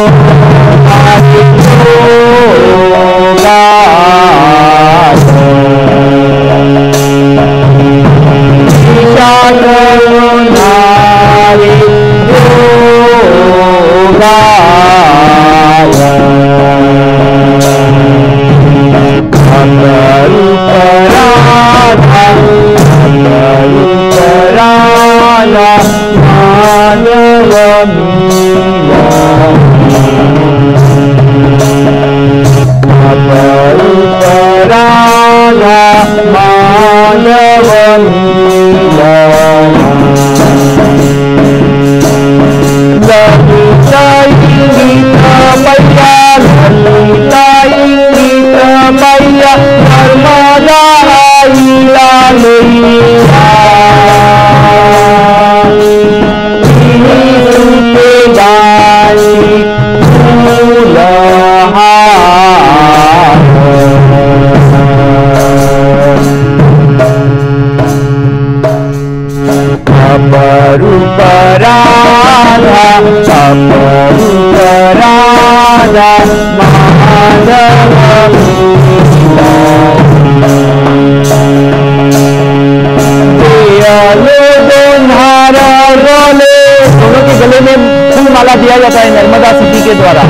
दिया जाता है नर्मदा सिटी के द्वारा।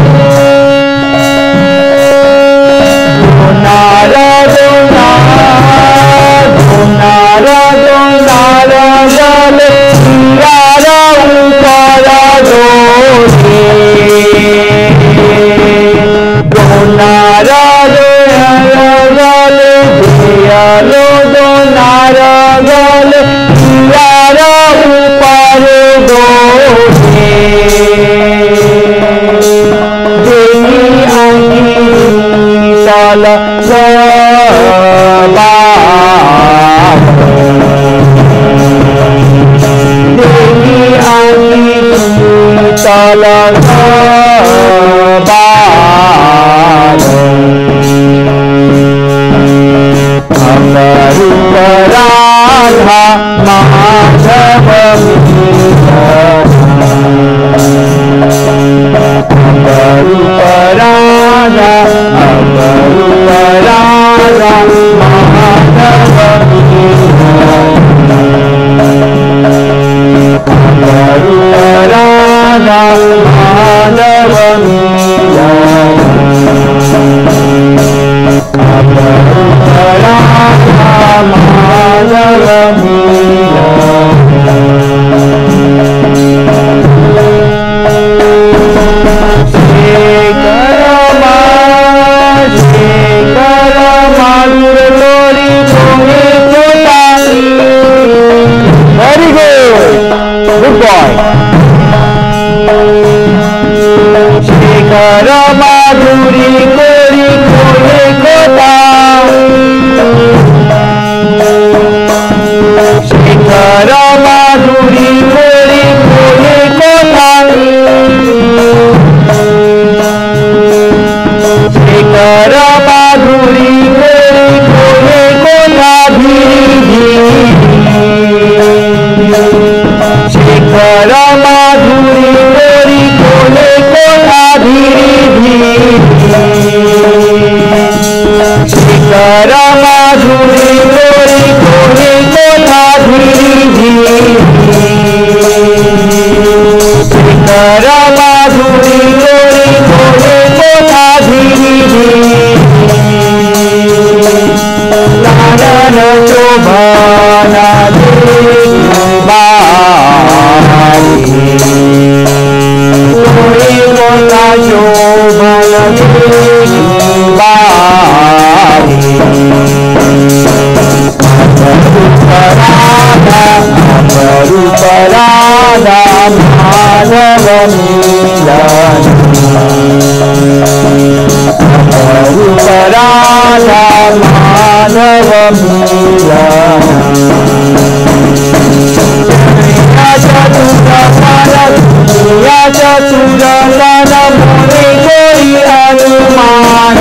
चतुर मन मोहे कोई अनुमान,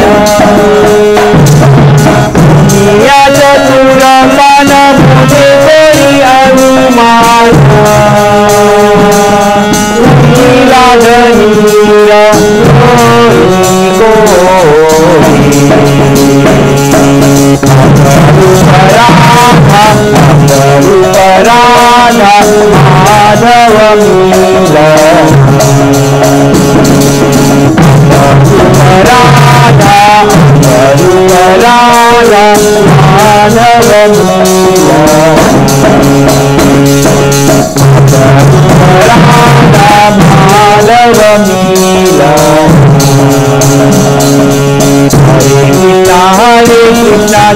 दुनिया चतुर मन मोहे कोई अनुमान, नीला नीला राधा माधव मीरा, राधा राधा माधव मीरा, राधा माधव मीरा। हरे कृष्णा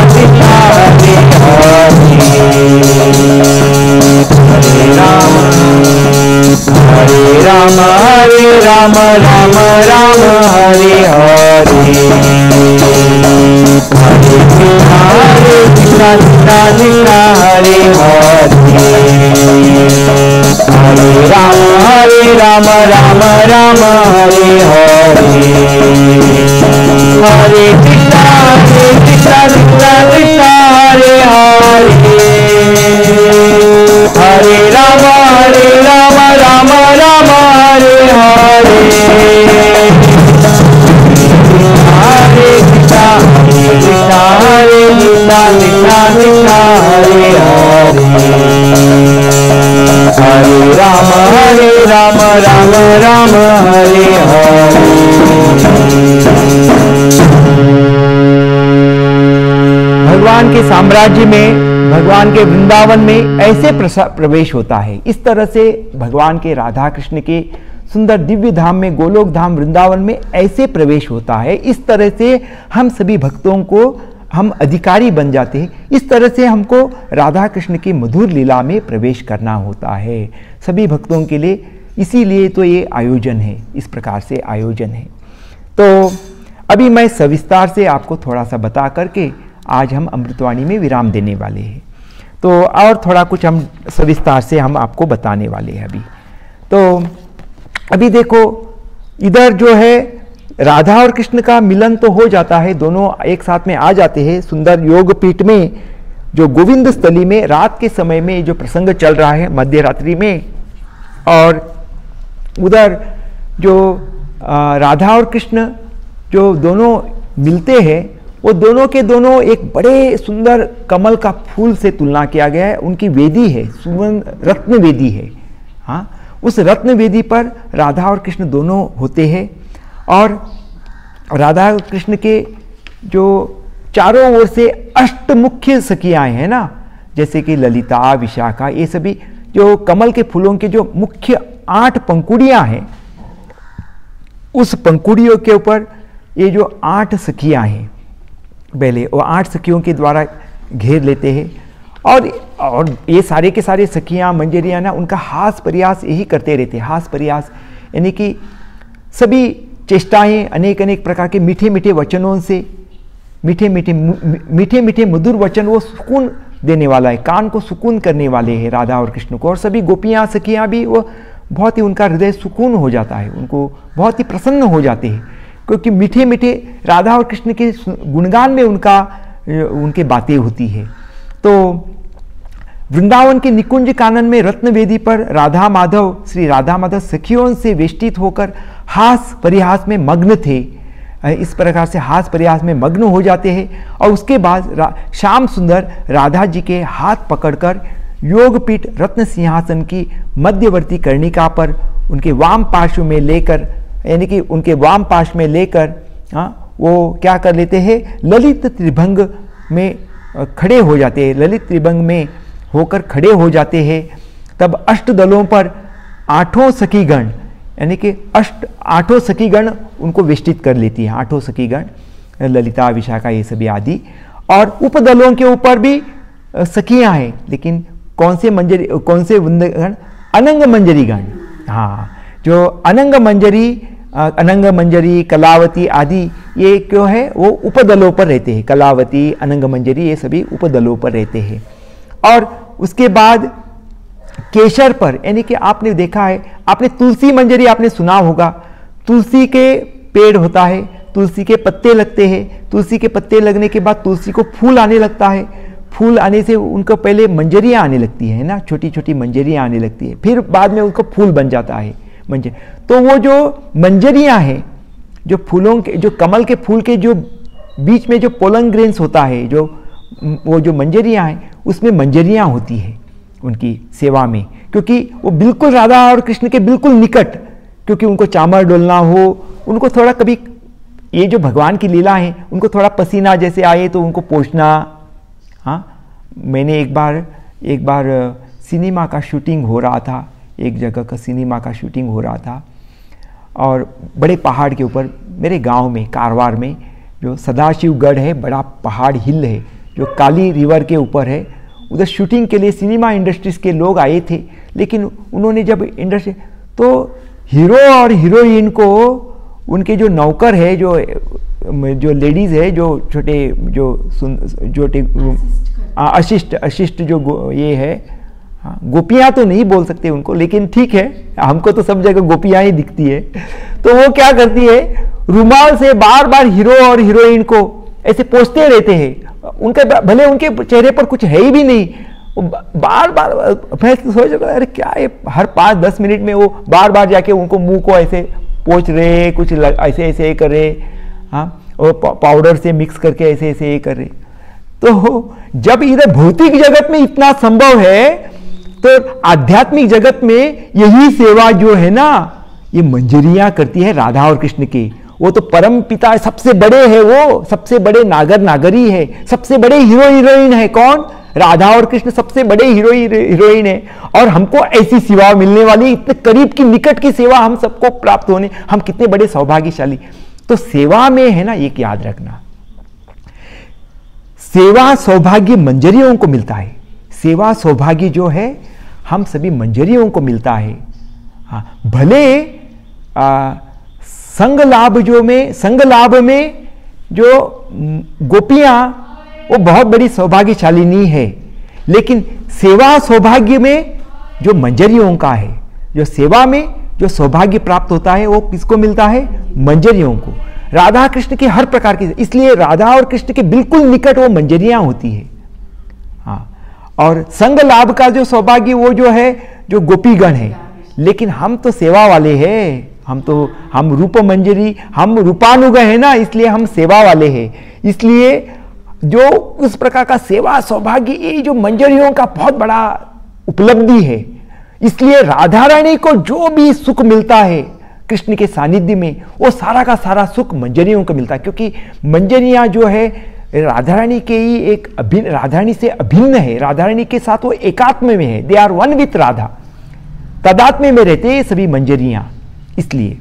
कृष्णा कृष्णा हरे हरे, हरे राम हरे राम राम राम हरे हरे, हरे कृष्णा कृष्णा कृष्णा हरे हरे, हरे राम राम राम हरे हरे, हरे कृष्णा कृष्णा कृष्णा हरे हरे, हरे राम राम राम हरे हरे, हरे कृष्णा कृष्णा कृष्णा कृष्णा हरे हरे, हरे राम राम राम हरे हरे। भगवान के साम्राज्य में, भगवान के वृंदावन में ऐसे प्रवेश होता है। इस तरह से भगवान के राधा कृष्ण के सुंदर दिव्य धाम में, गोलोक धाम वृंदावन में ऐसे प्रवेश होता है। इस तरह से हम सभी भक्तों को हम अधिकारी बन जाते हैं। इस तरह से हमको राधा कृष्ण की मधुर लीला में प्रवेश करना होता है सभी भक्तों के लिए। इसीलिए तो ये आयोजन है, इस प्रकार से आयोजन है। तो अभी मैं सविस्तार से आपको थोड़ा सा बता करके आज हम अमृतवाणी में विराम देने वाले हैं। तो और थोड़ा कुछ हम सविस्तार से हम आपको बताने वाले हैं अभी। तो अभी देखो, इधर जो है राधा और कृष्ण का मिलन तो हो जाता है, दोनों एक साथ में आ जाते हैं सुंदर योगपीठ में, जो गोविंद स्थली में रात के समय में जो प्रसंग चल रहा है मध्य रात्रि में। और उधर जो राधा और कृष्ण जो दोनों मिलते हैं, वो दोनों के दोनों एक बड़े सुंदर कमल का फूल से तुलना किया गया है। उनकी वेदी है, सुवर्ण रत्न वेदी है। हाँ, उस रत्न वेदी पर राधा और कृष्ण दोनों होते हैं। और राधा कृष्ण के जो चारों ओर से अष्ट मुख्य सखियाँ हैं ना, जैसे कि ललिता, विशाखा, ये सभी जो कमल के फूलों के जो मुख्य 8 पंखुड़ियाँ हैं, उस पंखुड़ियों के ऊपर ये जो 8 सखियाँ हैं, पहले वो 8 सखियों के द्वारा घेर लेते हैं। और ये सारे के सारे सखियाँ मंजरियाँ ना, उनका हास प्रयास यही करते रहते हैं। हास प्रयास यानी कि सभी चेष्टाएं अनेक अनेक प्रकार के मीठे मीठे वचनों से, मीठे मीठे मधुर वचन वो सुकून देने वाला है, कान को सुकून करने वाले हैं राधा और कृष्ण को। और सभी गोपियाँ सखियाँ भी वो बहुत ही, उनका हृदय सुकून हो जाता है, उनको बहुत ही प्रसन्न हो जाते हैं, क्योंकि मीठे मीठे राधा और कृष्ण के गुणगान में उनके बातें होती है। तो वृंदावन के निकुंज कानन में रत्नवेदी पर राधा माधव, श्री राधा माधव सखियों से वेष्टित होकर हास परिहास में मग्न थे। इस प्रकार से हास परिहास में मग्न हो जाते हैं। और उसके बाद श्याम सुंदर राधा जी के हाथ पकड़कर योगपीठ रत्न सिंहासन की मध्यवर्ती कर्णिका पर उनके वाम पार्श्व में लेकर, यानी कि उनके वाम पार्श्व में लेकर वो क्या कर लेते हैं, ललित त्रिभंग में खड़े हो जाते हैं। ललित त्रिभंग में होकर खड़े हो जाते हैं। तब अष्टदलों पर 8 सखीगण, यानी कि 8 सखीगण उनको वेष्टित कर लेती है। 8 सखीगण, ललिता, विशाखा, ये सभी आदि। और उपदलों के ऊपर भी सखियाँ हैं, लेकिन कौन से वृंदगण, अनंग मंजरीगण। हाँ, जो अनंग मंजरी, कलावती आदि, ये क्यों है, वो उपदलों पर रहते हैं। कलावती, अनंग मंजरी, ये सभी उपदलों पर रहते हैं। और उसके बाद केशर पर, यानी कि आपने देखा है, आपने तुलसी मंजरी आपने सुना होगा, तुलसी के पेड़ होता है, तुलसी के पत्ते लगते हैं, तुलसी के पत्ते लगने के बाद तुलसी को फूल आने लगता है, फूल आने से उनको पहले मंजरियाँ आने लगती है ना, छोटी छोटी मंजरियाँ आने लगती है, फिर बाद में उनको फूल बन जाता है मंजरी। तो वो जो मंजरियाँ हैं, जो फूलों के, जो कमल के फूल के जो बीच में जो पोलन ग्रेन्स होता है, जो वो जो मंजरियाँ हैं, उसमें मंजरियाँ होती है उनकी सेवा में, क्योंकि वो बिल्कुल राधा और कृष्ण के बिल्कुल निकट, क्योंकि उनको चामर डोलना हो, उनको थोड़ा कभी ये जो भगवान की लीला है, उनको थोड़ा पसीना जैसे आए तो उनको पोंछना। हाँ, मैंने एक बार सिनेमा का शूटिंग हो रहा था, एक जगह का सिनेमा का शूटिंग हो रहा था, और बड़े पहाड़ के ऊपर मेरे गांव में कारवार में जो सदाशिवगढ़ है, बड़ा पहाड़ हिल है जो काली रिवर के ऊपर है, उधर शूटिंग के लिए सिनेमा इंडस्ट्रीज के लोग आए थे। लेकिन उन्होंने जब इंडस्ट्री, तो हीरो और हीरोइन को उनके जो नौकर है, जो लेडीज़ है, जो छोटे अशिष्ट जो ये है, गोपियाँ तो नहीं बोल सकते उनको, लेकिन ठीक है, हमको तो सब जगह गोपियाँ ही दिखती है। तो वो क्या करती है, रुमाल से बार बार हीरो और हीरोइन को ऐसे पोंछते रहते हैं, उनके भले उनके चेहरे पर कुछ है ही भी नहीं, बार बार मैं सोच रहा अरे क्या है, हर 5-10 मिनट में वो बार बार जाके उनको मुंह को ऐसे पोंछ रहे, कुछ ऐसे ऐसे कर रहे, हाँ, और पाउडर से मिक्स करके ऐसे ऐसे ये कर रहे। तो जब इधर भौतिक जगत में इतना संभव है, तो आध्यात्मिक जगत में यही सेवा जो है ना, ये मंजरियां करती है राधा और कृष्ण की। वो तो परम पिता सबसे बड़े है, वो सबसे बड़े नागर नागरी है, सबसे बड़े हीरो हीरोइन है। कौन? राधा और कृष्ण सबसे बड़े हीरो हीरोइन है। और हमको ऐसी सेवा मिलने वाली, इतने करीब की निकट की सेवा हम सबको प्राप्त होने, हम कितने बड़े सौभाग्यशाली। तो सेवा में है ना, एक याद रखना, सेवा सौभाग्य मंजरियों को मिलता है। सेवा सौभाग्य जो है हम सभी मंजरियों को मिलता है। हाँ, भले संग लाभ में जो गोपियां वो बहुत बड़ी सौभाग्यशालिनी है, लेकिन सेवा सौभाग्य में जो मंजरियों का है, जो सेवा में जो सौभाग्य प्राप्त होता है, वो किसको मिलता है? मंजरियों को। राधा कृष्ण के हर प्रकार की, इसलिए राधा और कृष्ण के बिल्कुल निकट वो मंजरियां होती है। हाँ, और संग लाभ का जो सौभाग्य वो जो है, जो गोपीगण है। लेकिन हम तो सेवा वाले हैं, हम रूप मंजरी, हम रूपानुग है ना, इसलिए हम सेवा वाले हैं। इसलिए जो उस प्रकार का सेवा सौभाग्य, ये जो मंजरियों का बहुत बड़ा उपलब्धि है। इसलिए राधा रानी को जो भी सुख मिलता है कृष्ण के सानिध्य में, वो सारा का सारा सुख मंजरियों को मिलता है, क्योंकि मंजरियां जो है राधा रानी के ही एक अभिन्न, राधा रानी से अभिन्न है। राधा रानी के साथ वो एकात्म में है, they are one with Radha, तदात्म्य में रहते हैं सभी मंजरियां। इसलिए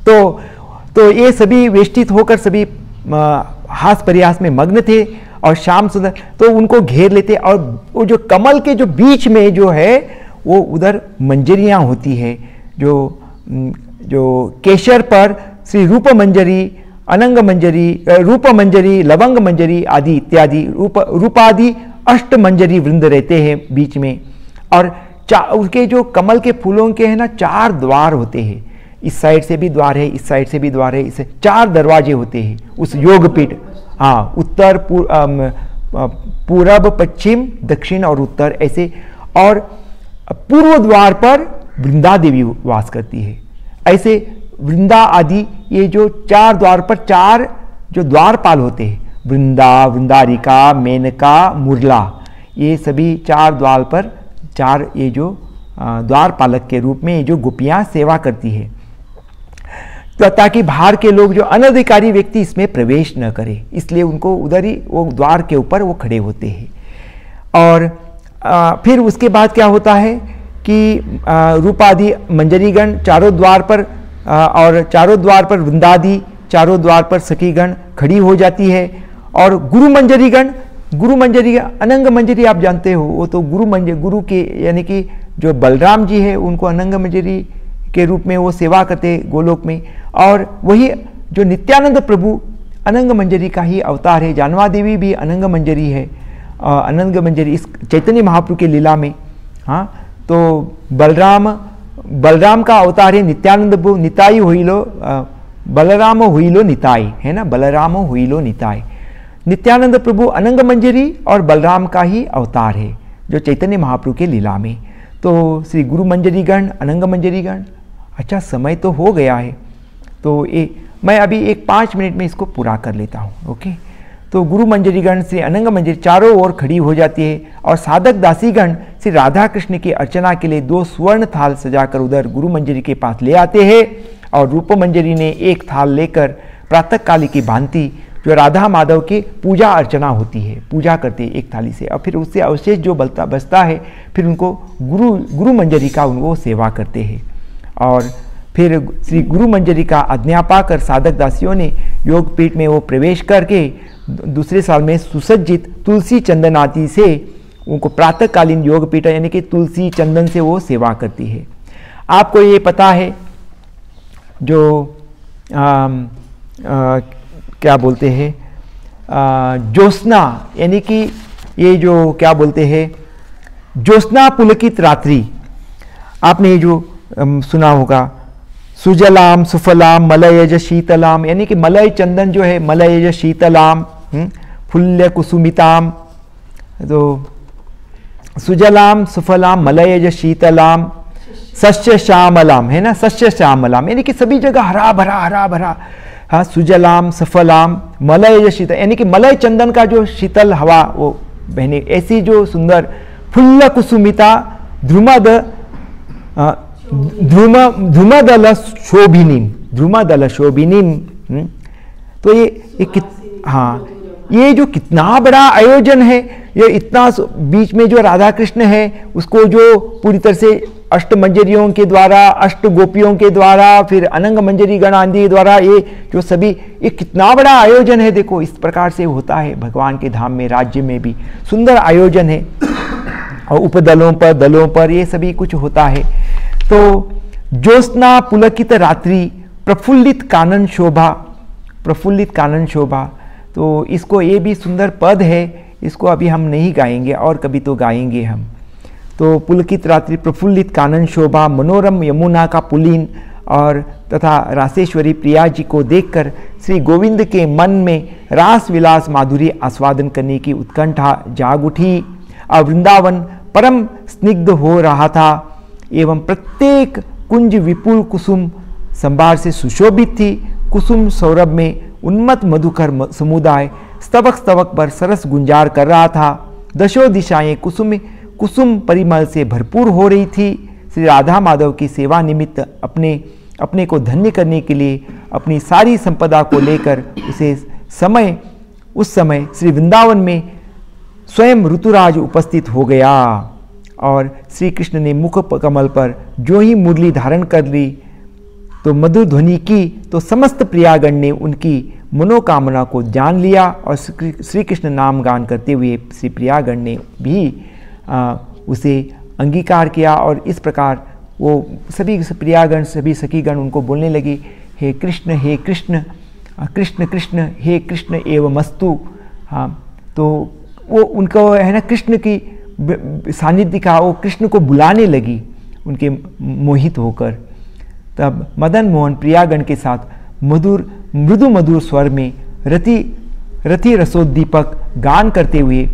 तो ये सभी वेष्टित होकर सभी हास प्रयास में मग्न थे, और श्याम सुंदर तो उनको घेर लेते, और वो जो कमल के जो बीच में जो है वो उधर मंजरियां होती है, जो केशर पर श्री रूप मंजरी, अनंग मंजरी, रूप मंजरी, लवंग मंजरी आदि इत्यादि रूपादि 8 मंजरी वृंद रहते हैं बीच में। और उसके जो कमल के फूलों के हैं ना 4 द्वार होते हैं, इस साइड से भी द्वार है, इस साइड से भी द्वार है, इसे 4 दरवाजे होते हैं उस योगपीठ। हाँ, उत्तर पूरब पश्चिम दक्षिण और उत्तर ऐसे, और पूर्व द्वार पर वृंदा देवी वास करती है। ऐसे वृंदा आदि ये जो 4 द्वार पर 4 जो द्वारपाल होते हैं, वृंदा, वृंदारिका, मेनका, मुरला, ये सभी 4 द्वार पर 4 ये जो द्वारपालक के रूप में ये जो गोपियां सेवा करती है, तो ताकि बाहर के लोग जो अनधिकारी व्यक्ति इसमें प्रवेश न करे, इसलिए उनको उधर ही वो द्वार के ऊपर वो खड़े होते हैं। और फिर उसके बाद क्या होता है कि रूपादि मंजरीगण चारों द्वार पर, और चारों द्वार पर वृंदादि, चारों द्वार पर सखीगण खड़ी हो जाती है। और गुरु मंजरी, अनंग मंजरी आप जानते हो, वो तो गुरु के, यानी कि जो बलराम जी है उनको अनंग मंजरी के रूप में वो सेवा करते गोलोक में। और वही जो नित्यानंद प्रभु अनंग मंजरी का ही अवतार है, जानवा देवी भी अनंग मंजरी है, अनंग मंजरी इस चैतन्य महाप्रभु के लीला में। हाँ, तो बलराम का अवतार है नित्यानंद प्रभु, निताई हुईलो, बलराम हुईलो निताई, है ना, बलराम हुईलो निताई। नित्यानंद प्रभु अनंग मंजरी और बलराम का ही अवतार है जो चैतन्य महाप्रभु के लीला में। तो श्री गुरु मंजरीगण, अनंग मंजरीगण। अच्छा, समय तो हो गया है, तो मैं अभी एक 5 मिनट में इसको पूरा कर लेता हूँ। ओके, तो गुरु मंजरीगण से अनंग मंजरी चारों ओर खड़ी हो जाती है और साधक दासीगण श्री राधा कृष्ण की अर्चना के लिए 2 स्वर्ण थाल सजाकर उधर गुरु मंजरी के पास ले आते हैं और रूप मंजरी ने एक थाल लेकर प्रातः काली की भांति जो राधा माधव की पूजा अर्चना होती है, पूजा करते हैं एक थाली से, और फिर उससे अवशेष जो बचता है फिर उनको गुरु मंजरी का उनको सेवा करते हैं। और फिर श्री गुरु मंजरी का आज्ञा पाकर साधक दासियों ने योगपीठ में वो प्रवेश करके दूसरे साल में सुसज्जित तुलसी चंदन आदि से उनको प्रातःकालीन योगपीठ यानी कि तुलसी चंदन से वो सेवा करती है। आपको ये पता है जो क्या बोलते हैं ज्योत्सना, यानी कि ये जो क्या बोलते हैं ज्योत्सना पुलकित रात्रि, आपने ये जो सुना होगा, सुजलाम सुफलाम मलयज शीतलाम, यानी कि मलय चंदन जो है मलयज शीतलाम, फुल्य कुसुमिताम, तो सुजलाम सुफलाम मलयज शीतलाम सस्य श्यामलाम, है ना, सस्य श्यामलाम, यानी कि सभी जगह हरा भरा। हाँ, सुजलाम सफलाम मलय शीतल, यानी कि मलय चंदन का जो शीतल हवा वो बहने, ऐसी जो सुंदर फुल्ल कुसुमिता ध्रुमदल शोभिनीम। तो हाँ, ये जो कितना बड़ा आयोजन है, ये इतना बीच में जो राधा कृष्ण है उसको जो पूरी तरह से अष्ट मंजरियों के द्वारा, अष्ट गोपियों के द्वारा, फिर अनंग मंजरी गण आदि द्वारा, ये जो सभी, ये कितना बड़ा आयोजन है। देखो, इस प्रकार से होता है भगवान के धाम में, राज्य में भी सुंदर आयोजन है, और उपदलों पर, दलों पर ये सभी कुछ होता है। तो ज्योत्सना पुलकित रात्रि प्रफुल्लित कानन शोभा, तो इसको, ये भी सुंदर पद है, इसको अभी हम नहीं गाएंगे और कभी तो गाएंगे हम। तो पुलकित रात्रि प्रफुल्लित कानन शोभा, मनोरम यमुना का पुलीन और तथा रासेश्वरी प्रिया जी को देखकर श्री गोविंद के मन में रास विलास माधुर्य आस्वादन करने की उत्कंठा जाग उठी। और वृंदावन परम स्निग्ध हो रहा था एवं प्रत्येक कुंज विपुल कुसुम संभार से सुशोभित थी। कुसुम सौरभ में उन्मत्त मधुकर समुदाय स्तवक पर सरस गुंजार कर रहा था। दशों दिशाएं कुसुम परिमल से भरपूर हो रही थी। श्री राधा माधव की सेवा निमित्त अपने को धन्य करने के लिए अपनी सारी संपदा को लेकर उस समय श्री वृंदावन में स्वयं ऋतुराज उपस्थित हो गया और श्री कृष्ण ने मुख कमल पर जो ही मुरली धारण कर ली तो मधुर ध्वनि की, तो समस्त प्रियागण ने उनकी मनोकामना को जान लिया और श्री कृष्ण नाम गान करते हुए श्री प्रियागण ने भी उसे अंगीकार किया। और इस प्रकार वो सभी प्रियागण, सभी सखीगण उनको बोलने लगी, हे कृष्ण कृष्ण कृष्ण हे कृष्ण एवमस्तु। हाँ, तो वो उनको है ना कृष्ण की सानिध्य का, वो कृष्ण को बुलाने लगी उनके मोहित होकर। तब मदन मोहन प्रियागण के साथ मृदु मधुर स्वर में रति रसोद्दीपक गान करते हुए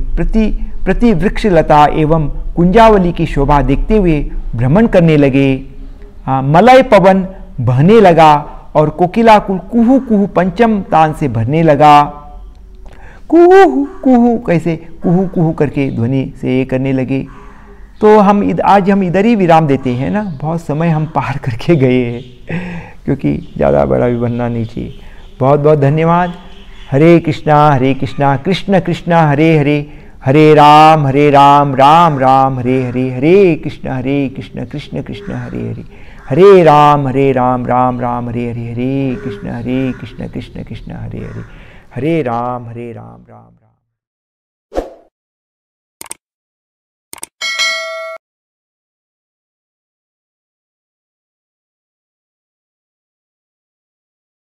प्रति वृक्ष लता एवं कुंजावली की शोभा देखते हुए भ्रमण करने लगे। मलय पवन बहने लगा और कोकिला कुहू कुहू पंचम तान से भरने लगा। कुहू कुहू, कैसे कुहू कुहू करके ध्वनि से ये करने लगे। तो आज हम इधर ही विराम देते हैं ना, बहुत समय हम पार करके गए हैं क्योंकि ज़्यादा बड़ा भी बनना नहीं चाहिए। बहुत बहुत धन्यवाद। हरे कृष्णा कृष्ण कृष्ण हरे हरे, हरे राम राम राम हरे हरे, हरे कृष्ण कृष्ण कृष्ण हरे हरे, हरे राम राम राम हरे हरे, हरे कृष्ण कृष्ण कृष्ण हरे हरे, हरे राम राम राम।